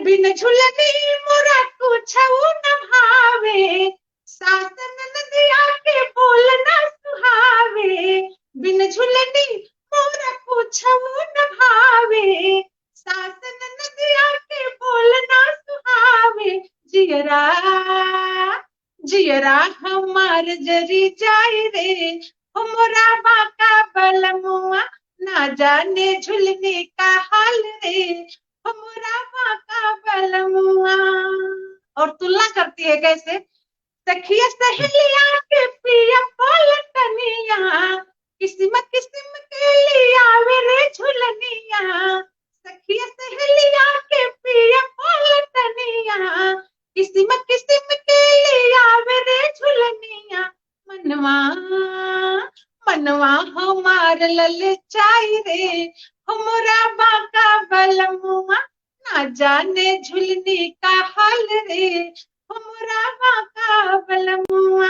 बिन झुलनी मोरा कुछऊ न भावे, सास ननदिया के बोल न सुहावे। बिन झुलनी मोरा कुछऊ न भावे, सास ननदिया के बोल न सुहावे। जियरा जियरा हमार जरी जाय रे, हमरा बाका बलमुआ ना जाने झुलने का हाल रे, हमरा बाका बलमुआ। और तुलना करती है कैसे, सखिया सहेलिया के पिया पलटनिया, किस्म किस्म के लिया रे झुलनिया। सखिया सहेलिया के पिया पलटनिया, किस्म किस्म के लिया रे झुलनिया। मनवा मनवा हमार ललचाई रे, हमरा बाका बलमुआ ना जाने झुलनी का हाल रे, हमरा बाका बलमुआ।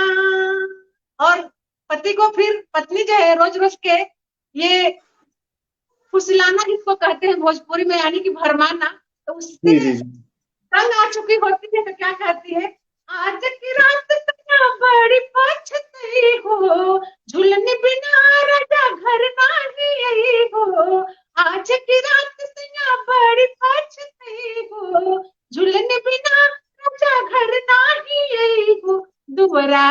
और पति को फिर पत्नी जो है रोज रोज के ये फुसलाना जिसको कहते हैं भोजपुरी में, यानी कि भरमाना, तो उससे तंग आ चुकी होती है तो क्या कहती है, आज की रात सैया बड़ी पछतई हो, झुलनी बिना राजा घर नाही आई हो। आज की रात सैया बड़ी पछतई हो, झुलनी बिना राजा घर नाही आई हो। दुवरा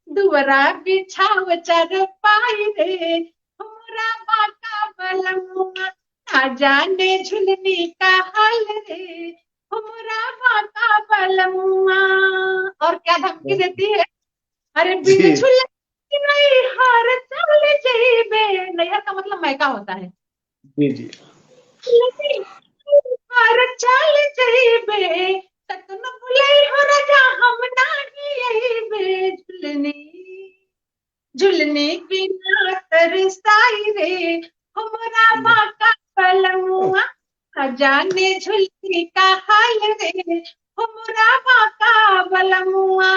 दुवरा बिछाव चारपाई रे, हमरा बाका बलमुआ ना जाने झुलनी का हाल रे, हमरा बाका बलमुआ। और क्या धमकी देती है, अरे बिन झुलनी नहीं हार चल जइबे। नैहर का मतलब मैका होता है। जी जी। हार चल जइबे, ततन भुले हो राजा हम नाही अइबे। झुलनी बिना तरसाई रे, हमरा बाका बलमुआ ना जाने झुलनी का हाल रे, हमरा बाका बलमुआ।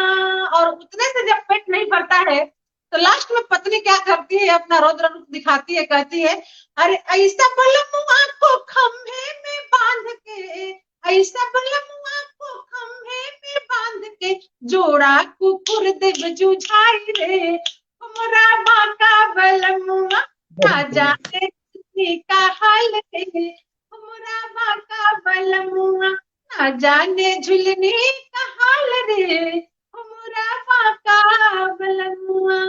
और उतने से जब पेट नहीं भरता है तो लास्ट में पत्नी क्या करती है, अपना रौद्र रूप दिखाती है, कहती है, अरे ऐसा बलमुआ को खंभे में बांध के, ऐसा बलमुआ को खंभे में बांध के, जोड़ा कुकुर देव जुझाई रे, हमरा बाका बलमुआ ना जाने झुलनी का हाल रे, हमरा बाका बलमुआ ना जाने झुलनी का हाल रे, हमरा बाका बलमुआ।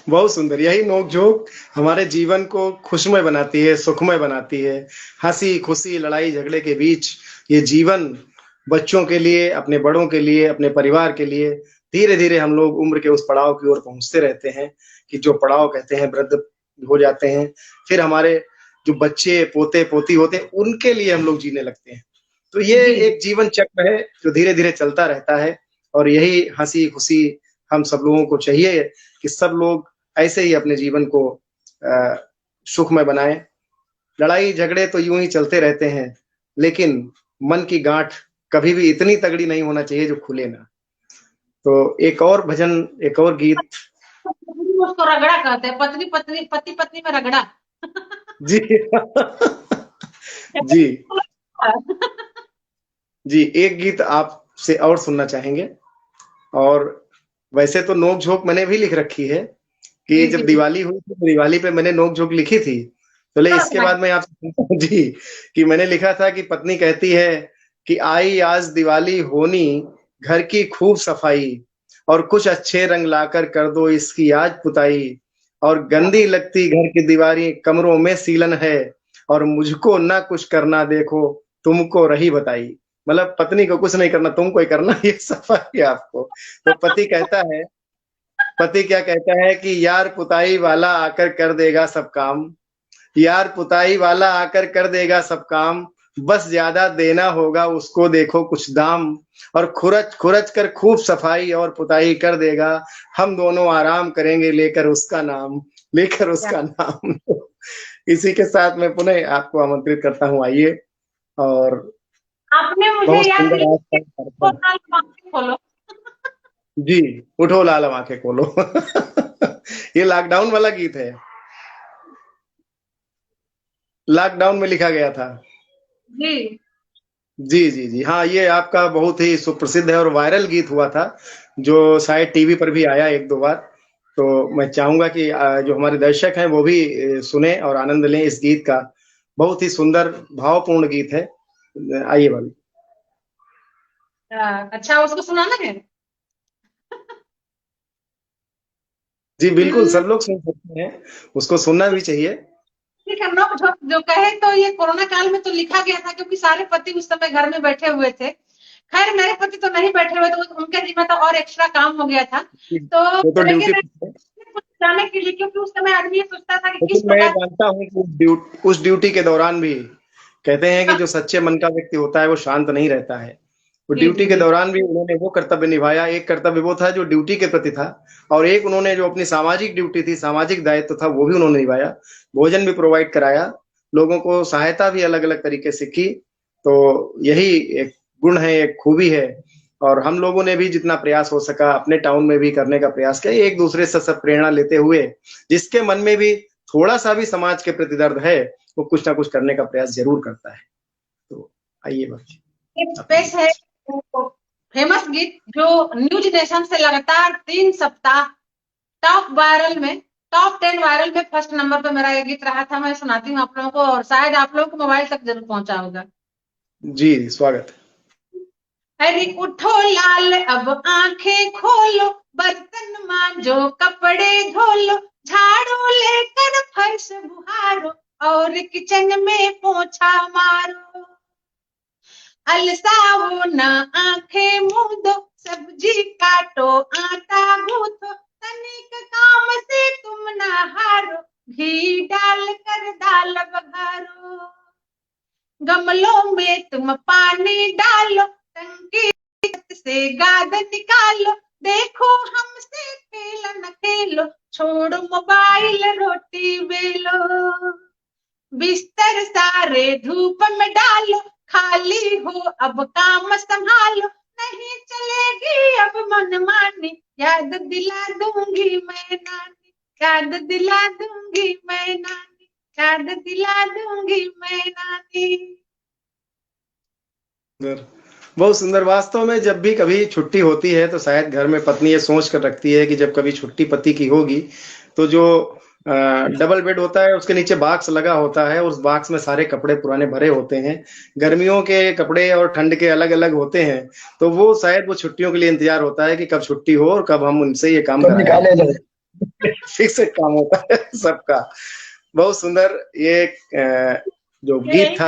बहुत सुंदर। यही नोक-झोंक हमारे जीवन को खुशमय बनाती है, सुखमय बनाती है। हंसी खुशी लड़ाई झगड़े के बीच ये जीवन बच्चों के लिए, अपने बड़ों के लिए, अपने परिवार के लिए धीरे धीरे हम लोग उम्र के उस पड़ाव की ओर पहुंचते रहते हैं कि जो पड़ाव कहते हैं वृद्ध हो जाते हैं। फिर हमारे जो बच्चे पोते पोती होते हैं उनके लिए हम लोग जीने लगते हैं। तो ये एक जीवन चक्र है जो धीरे धीरे चलता रहता है। और यही हंसी खुशी हम सब लोगों को चाहिए कि सब लोग ऐसे ही अपने जीवन को सुखमय बनाएं। लड़ाई झगड़े तो यूं ही चलते रहते हैं, लेकिन मन की गांठ कभी भी इतनी तगड़ी नहीं होना चाहिए जो खुले ना। तो एक और भजन, एक और गीत। उसको रगड़ा कहते हैं, पत्नी पत्नी पति पत्नी में रगड़ा। जी जी जी। एक गीत आपसे और सुनना चाहेंगे। और वैसे तो नोक झोंक मैंने भी लिख रखी है कि जब दिवाली हुई थी तो दिवाली पे मैंने नोक झोंक लिखी थी। तो इसके बाद मैं आपसे जी कि मैंने लिखा था कि पत्नी कहती है कि आई आज दिवाली होनी, घर की खूब सफाई, और कुछ अच्छे रंग लाकर कर दो इसकी आज पुताई, और गंदी लगती घर की दीवारें कमरों में सीलन है, और मुझको ना कुछ करना देखो तुमको रही बताई। मतलब पत्नी को कुछ नहीं करना, तुमको ही करना, ये सफाई आपको। तो पति क्या कहता है कि यार पुताई वाला आकर कर देगा सब काम, यार पुताई वाला आकर कर देगा सब काम, बस ज्यादा देना होगा उसको देखो कुछ दाम, और खुरच खुरच कर खूब सफाई और पुताई कर देगा, हम दोनों आराम करेंगे लेकर उसका नाम, लेकर उसका नाम। इसी के साथ मैं पुनः आपको आमंत्रित करता हूँ, आइए। और आपने मुझे याद खोलो। जी, उठो लाल आंखें खोलो। ये लॉकडाउन वाला गीत है, लॉकडाउन में लिखा गया था। जी जी जी जी, हाँ, ये आपका बहुत ही सुप्रसिद्ध है और वायरल गीत हुआ था, जो शायद टीवी पर भी आया एक दो बार। तो मैं चाहूंगा कि जो हमारे दर्शक हैं वो भी सुने और आनंद लें इस गीत का। बहुत ही सुंदर भावपूर्ण गीत है। आइए भाभी। अच्छा, उसको सुनाना है। जी बिल्कुल, हम्म, सब लोग सुन सकते हैं, उसको सुनना भी चाहिए। ठीक है। नोक झोंक जो कहे तो ये कोरोना काल में तो लिखा गया था, क्योंकि सारे पति उस समय घर में बैठे हुए थे। खैर मेरे पति तो नहीं बैठे हुए, तो उनके जिम्मे तो और एक्स्ट्रा काम हो गया था। तो वो तो लेकिन ड्यूटी पे थे। कुछ जाने के लिए, क्योंकि उस समय आदमी ये सोचता था कि किस लेकिन मैं प्रकार जानता हूँ कि उस ड्यूटी के दौरान भी कहते हैं कि जो सच्चे मन का व्यक्ति होता है वो शांत नहीं रहता है। वो जी ड्यूटी जी के जी दौरान भी उन्होंने वो कर्तव्य निभाया। एक कर्तव्य वो था जो ड्यूटी के प्रति था, और एक उन्होंने जो अपनी सामाजिक ड्यूटी थी, सामाजिक दायित्व था, वो भी उन्होंने निभाया। भोजन भी प्रोवाइड कराया, लोगों को सहायता भी अलग अलग तरीके से की। तो यही एक गुण है, एक खूबी है। और हम लोगों ने भी जितना प्रयास हो सका अपने टाउन में भी करने का प्रयास किया, एक दूसरे से सब प्रेरणा लेते हुए। जिसके मन में भी थोड़ा सा भी समाज के प्रति दर्द है, वो कुछ ना कुछ करने का प्रयास जरूर करता है। तो आइए बाकी एक आप पेश आइए। है फेमस गीत, जो न्यूज नेशन से लगातार 3 सप्ताह टॉप वायरल में, टॉप 10 वायरल में फर्स्ट नंबर पे मेरा ये गीत रहा था। मैं सुनाती हूँ आप लोगों को, और शायद आप लोगों को मोबाइल तक जरूर पहुंचा होगा। जी स्वागत अरे उठो लाल अब आंखें खोलो, बर्तन मांजो कपड़े धो लो, झाड़ू लेकर फर्श बुहारो, और किचन में पोछा मारो। अलसाओ न आंखें मूंदो, सब्जी काटो आटा गूंथो, तनिक काम से तुम न हारो, घी डाल कर दाल बघारो। गमलों में तुम पानी डालो, टंकी से गाद निकालो, देखो हमसे खेल न खेलो, छोड़ो मोबाइल रोटी बेलो। बिस्तर सारे धूप में डालो, खाली हो अब काम संभालो, नहीं चलेगी अब मनमानी, याद दिला दूंगी मैं नानी, याद दिला दूंगी मैं नानी, याद दिला दूंगी मैं नानी। सुंदर, बहुत सुंदर। वास्तव में जब भी कभी छुट्टी होती है तो शायद घर में पत्नी ये सोच कर रखती है कि जब कभी छुट्टी पति की होगी तो जो डबल बेड होता है उसके नीचे बॉक्स लगा होता है, उस बॉक्स में सारे कपड़े पुराने भरे होते हैं। गर्मियों के कपड़े और ठंड के अलग अलग होते हैं। तो वो शायद वो छुट्टियों के लिए इंतजार होता है कि कब छुट्टी हो और कब हम उनसे ये काम कब कराएं। निकाले जाए। फिक्स काम होता है सबका। बहुत सुंदर ये जो गीत ये था।